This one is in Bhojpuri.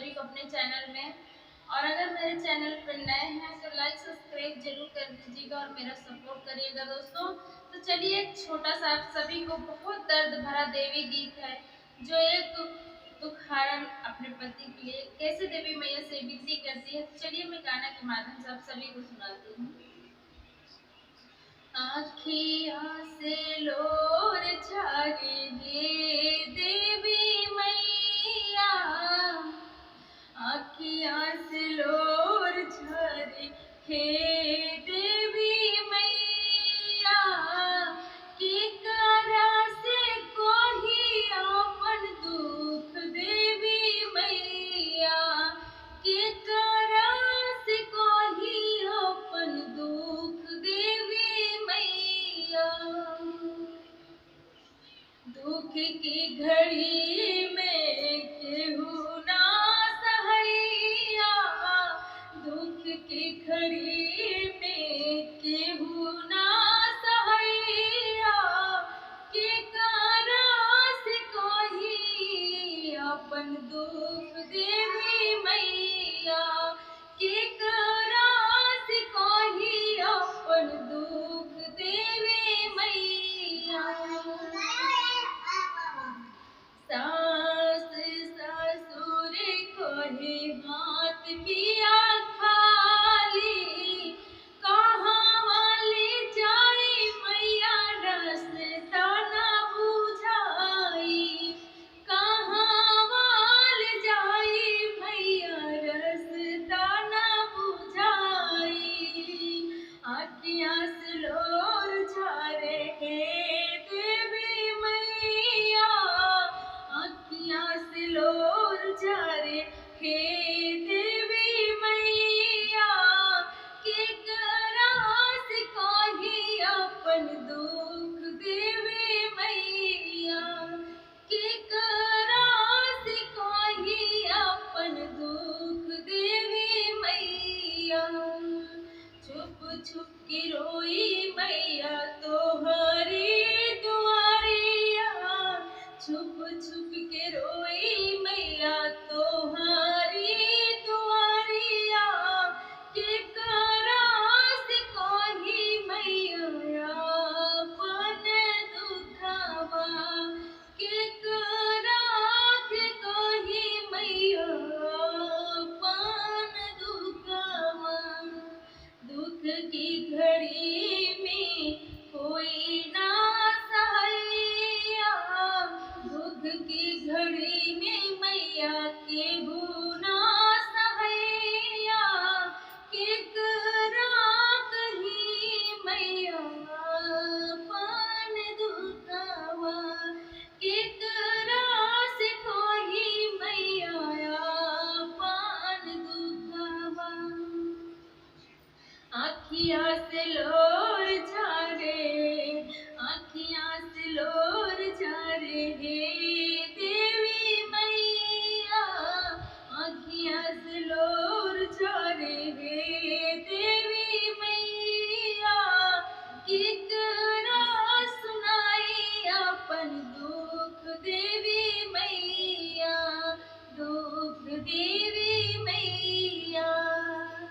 सभी को अपने चैनल में। और अगर मेरे चैनल पर नए हैं तो लाइक सब्सक्राइब जरूर कर दीजिएगा और मेरा सपोर्ट करिएगा दोस्तों। तो चलिए एक छोटा सा आप सभी को बहुत दर्द भरा देवी गीत है, जो एक दुखारण अपने पति के लिए कैसे देवी मैया से विनती करती है। चलिए मैं गाना के माध्यम से आप सभी को सुनाती हूँ। आँखिया से लोर झारे हे देवी मैया, आँखिया से लोर झरे हे देवी मैया, के करा से कोही अपन दुख देवी मैया, के करा से कोही अपन दुख देवी मैया। दुख की घड़ी में केहू ना सहैया, दुख की घड़ी में केहू ना सहैया, के करा से कोही अपन दुख देवी मैया, के करा से कोही अपन दुख देवी मैया। सास ससुर कोहे हाथ किया खाली, कहाँ वाली जाई मैया रास्ता ना बुझाई, कहाँ वाली जाई मैया रास्ता ना बुझाई। आँखियाँ से लोर झारे हे देवी मैया, आँखियाँ से लोर झारे हे देवी मैया, के करा से कोही अपन दुख देवी मैया, के करा से कोही अपन दुख देवी मैया। छुप छुप के रोई मैया तोहरी दुआरिया, छुप छुप के रोई मैया तोहरी दुआरिया, के करा से कोही मैया अपन दुखवा, के करा के कोही मैया अपन दुखवा। दुख की घड़ी में कोई ना सहैया, दुख की घड़ी में मैया केहू ना सहैया, के करा कही मैया अपन दुखवा, के करा से कोही मैया अपन दुखवा। आँखियाँ से लोर झारे, आँखियाँ से लोर